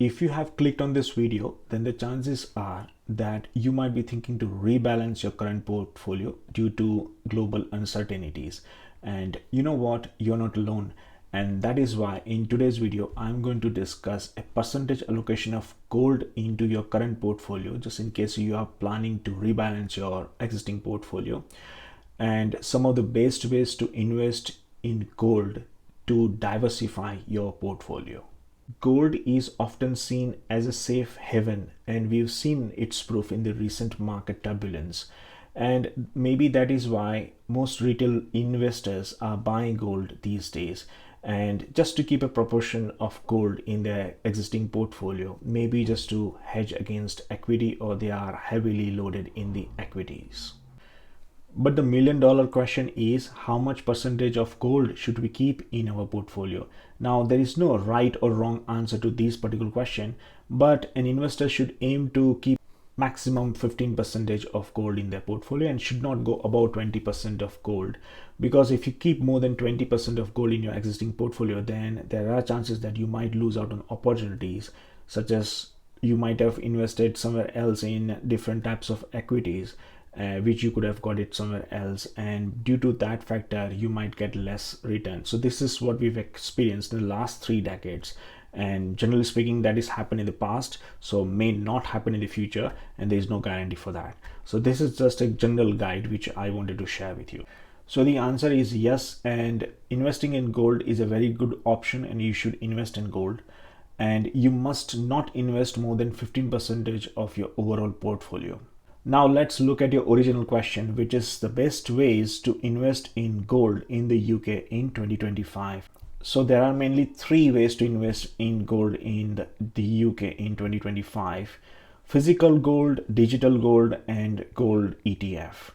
if you have clicked on this video, then the chances are that you might be thinking to rebalance your current portfolio due to global uncertainties. And you know what? You're not alone. And that is why in today's video, I'm going to discuss a percentage allocation of gold into your current portfolio, just in case you are planning to rebalance your existing portfolio, and some of the best ways to invest in gold to diversify your portfolio. Gold is often seen as a safe haven, and we've seen its proof in the recent market turbulence. And maybe that is why most retail investors are buying gold these days. And just to keep a proportion of gold in their existing portfolio, maybe just to hedge against equity, or they are heavily loaded in the equities. But the $1,000,000 question is, how much percentage of gold should we keep in our portfolio? Now, there is no right or wrong answer to this particular question, but an investor should aim to keep maximum 15% of gold in their portfolio and should not go above 20% of gold, because if you keep more than 20% of gold in your existing portfolio, then there are chances that you might lose out on opportunities, such as you might have invested somewhere else in different types of equities, which you could have got it somewhere else, and due to that factor you might get less return. So this is what we've experienced in the last 3 decades, and generally speaking that is happened in the past, so may not happen in the future, and there is no guarantee for that. So this is just a general guide which I wanted to share with you. So the answer is yes, and investing in gold is a very good option, and you should invest in gold, and you must not invest more than 15% of your overall portfolio. Now let's look at your original question, which is the best ways to invest in gold in the UK in 2025. So there are mainly 3 ways to invest in gold in the UK in 2025: physical gold, digital gold, and gold ETF.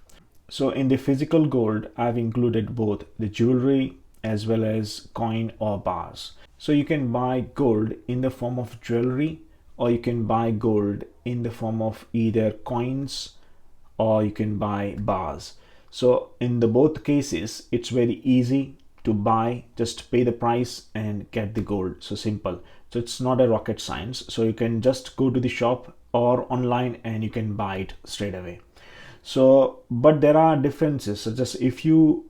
So in the physical gold, I've included both the jewelry as well as coin or bars. So you can buy gold in the form of jewelry, or you can buy gold in the form of either coins, or you can buy bars. So in the both cases, it's very easy to buy. Just pay the price and get the gold. So simple. So it's not a rocket science. So you can just go to the shop or online and you can buy it straight away. So, but there are differences, such as if you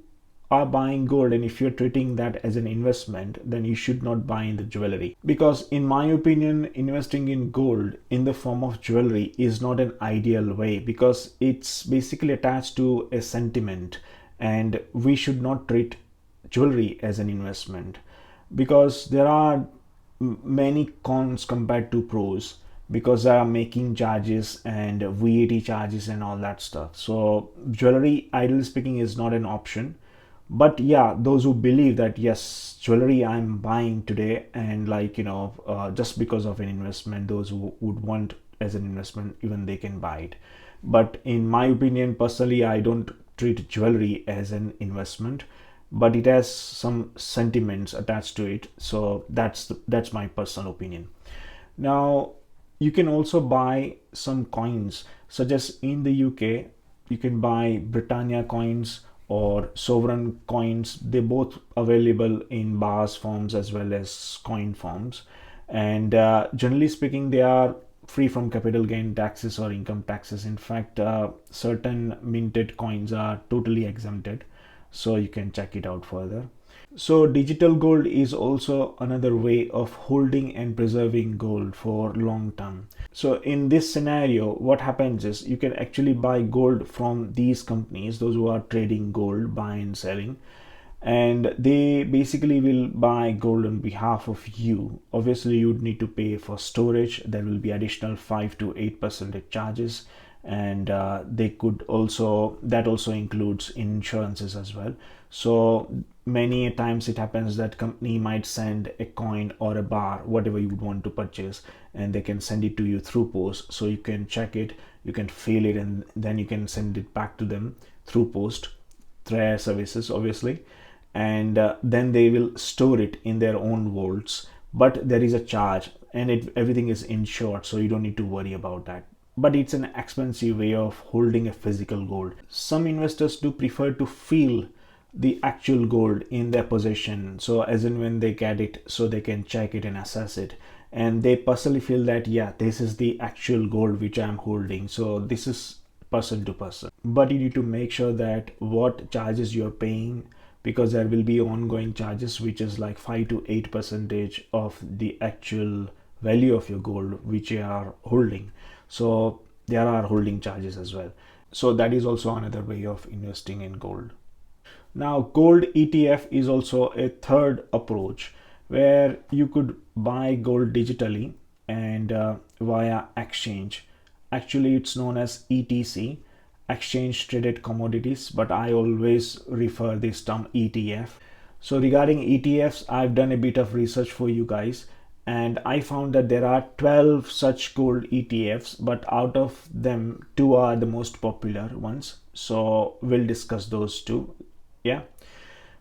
are buying gold and if you're treating that as an investment, then you should not buy in the jewelry, because in my opinion, investing in gold in the form of jewelry is not an ideal way, because it's basically attached to a sentiment, and we should not treat jewelry as an investment, because there are many cons compared to pros, because they are making charges and VAT charges and all that stuff. So jewelry, ideally speaking, is not an option. But yeah, those who believe that yes, jewelry I'm buying today, and just because of an investment, those who would want as an investment, even they can buy it. But in my opinion, personally, I don't treat jewelry as an investment, but it has some sentiments attached to it. So that's my personal opinion. Now you can also buy some coins, such as in the UK you can buy Britannia coins or sovereign coins. They're both available in bars forms as well as coin forms, and generally speaking they are free from capital gain taxes or income taxes. In fact, certain minted coins are totally exempted, so you can check it out further. So digital gold is also another way of holding and preserving gold for long term. So in this scenario, what happens is you can actually buy gold from these companies, those who are trading gold, buy and selling, and they basically will buy gold on behalf of you. Obviously you would need to pay for storage. There will be additional 5 to 8% charges, and that also includes insurances as well. So many times it happens that company might send a coin or a bar, whatever you would want to purchase, and they can send it to you through post, so you can check it, you can feel it, and then you can send it back to them through post, through their services obviously, and then they will store it in their own vaults, but there is a charge, and everything is insured, so you don't need to worry about that. But it's an expensive way of holding a physical gold. Some investors do prefer to feel the actual gold in their possession, so as in when they get it, so they can check it and assess it, and they personally feel that, yeah, this is the actual gold which I'm holding. So this is person to person, but you need to make sure that what charges you're paying, because there will be ongoing charges which is like 5 to 8% of the actual value of your gold which you are holding. So there are holding charges as well. So that is also another way of investing in gold. Now, gold ETF is also a third approach where you could buy gold digitally and via exchange. Actually, it's known as ETC, exchange traded commodities, but I always refer this term ETF. So regarding ETFs, I've done a bit of research for you guys, and I found that there are 12 such gold ETFs, but out of them, two are the most popular ones. So we'll discuss those two. Yeah.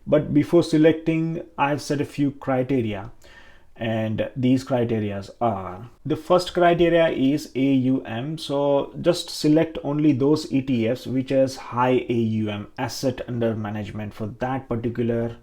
But before selecting, I've set a few criteria, and these criterias are: the first criteria is AUM. So just select only those ETFs which has high AUM, asset under management, for that particular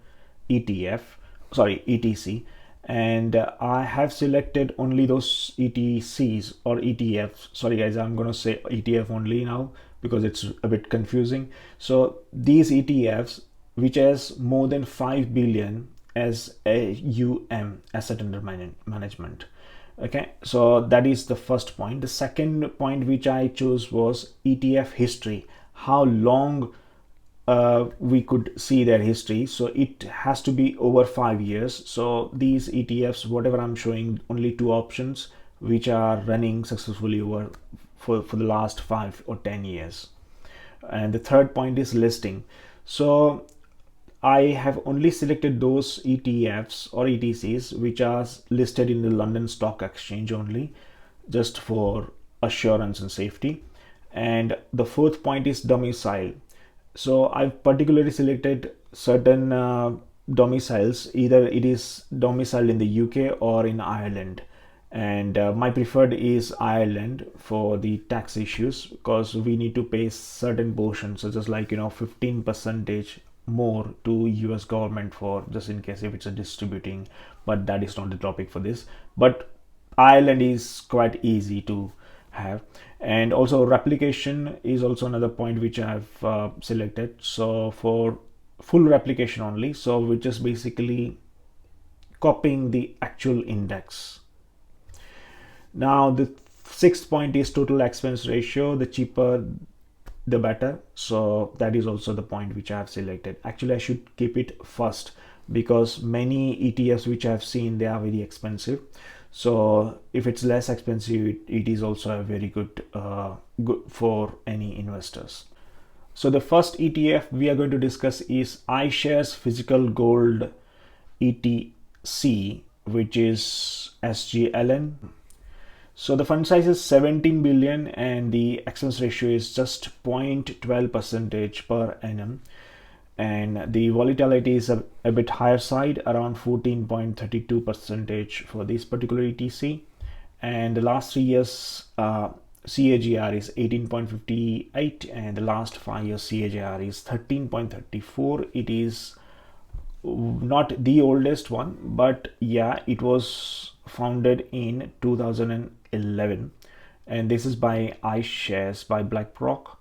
ETC. And I have selected only those ETCs or ETFs. Sorry guys, I'm gonna say ETF only now because it's a bit confusing. So these ETFs which has more than 5 billion as AUM, asset under management. Okay, so that is the first point. The second point which I chose was ETF history, how long we could see their history. So it has to be over 5 years. So these ETFs, whatever I'm showing, only two options which are running successfully over for the last 5 or 10 years. And the third point is listing. So I have only selected those ETFs or ETCs which are listed in the London Stock Exchange only, just for assurance and safety. And the fourth point is domicile. So I've particularly selected certain domiciles, either it is domiciled in the UK or in Ireland. And my preferred is Ireland for the tax issues, because we need to pay certain portions, such as 15% more to US government, for just in case if it's a distributing, but that is not the topic for this. But Ireland is quite easy to have. And also replication is also another point which I have selected. So for full replication only, so which is basically copying the actual index. Now the sixth point is total expense ratio, the cheaper the better. So that is also the point which I have selected. Actually I should keep it first, because many ETFs which I have seen, they are very expensive. So if it's less expensive, it is also a very good for any investors. So the first ETF we are going to discuss is iShares Physical Gold ETC, which is SGLN. So the fund size is 17 billion and the expense ratio is just 0.12% per annum. And the volatility is a bit higher side, around 14.32% for this particular ETC. And the last 3 years CAGR is 18.58, and the last 5 years CAGR is 13.34. It is not the oldest one, but yeah, it was founded in 2011, and this is by iShares by BlackRock.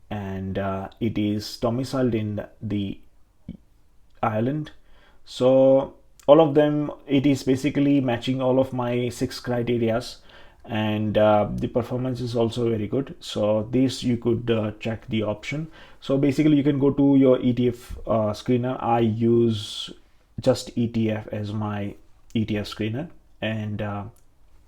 And it is domiciled in the Ireland. So all of them, it is basically matching all of my 6 criterias, and the performance is also very good. So this you could check the option. So basically you can go to your ETF screener. I use just ETF as my ETF screener, and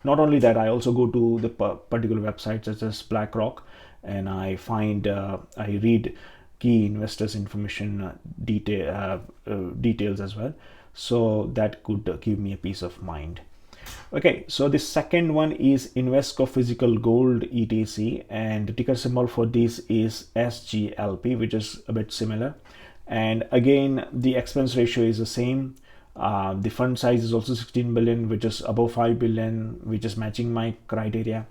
not only that, I also go to the particular websites such as BlackRock, and I find I read key investors information details as well. So that could give me a peace of mind. Okay, so the second one is Invesco Physical Gold ETC, and the ticker symbol for this is SGLP, which is a bit similar. And again, the expense ratio is the same. The fund size is also 16 billion, which is above 5 billion, which is matching my criteria.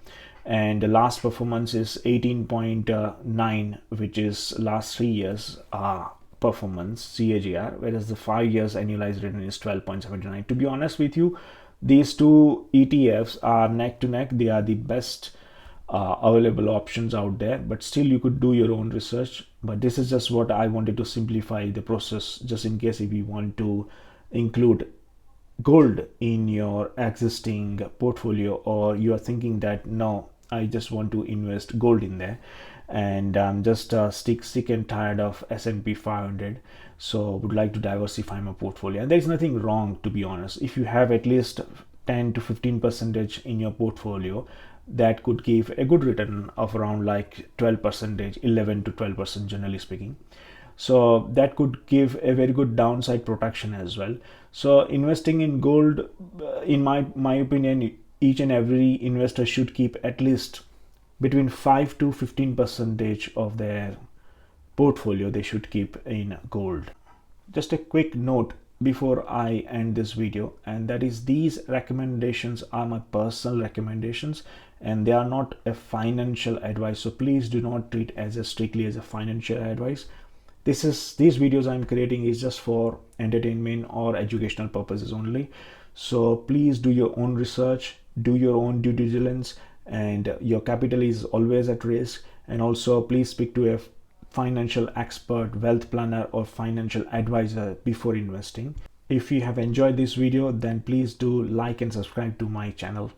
And the last performance is 18.9, which is last 3 years performance CAGR, whereas the 5 years annualized return is 12.79. To be honest with you, These two ETFs are neck to neck. They are the best available options out there, but still you could do your own research. But this is just what I wanted to simplify the process, just in case if you want to include gold in your existing portfolio, or you are thinking that no, I just want to invest gold in there and I'm just sick and tired of S&P 500, so would like to diversify my portfolio. And there's nothing wrong, to be honest. If you have at least 10 to 15 percentage in your portfolio, that could give a good return of around like 12 percentage, 11 to 12% generally speaking. So that could give a very good downside protection as well. So investing in gold, in my opinion, each and every investor should keep at least between 5 to 15 percentage of their portfolio they should keep in gold. Just a quick note before I end this video, and that is these recommendations are my personal recommendations and they are not a financial advice, so please do not treat as strictly as a financial advice. These videos I'm creating is just for entertainment or educational purposes only. So please do your own research, do your own due diligence, and your capital is always at risk. And also please speak to a financial expert, wealth planner, or financial advisor before investing. If you have enjoyed this video, then please do like and subscribe to my channel.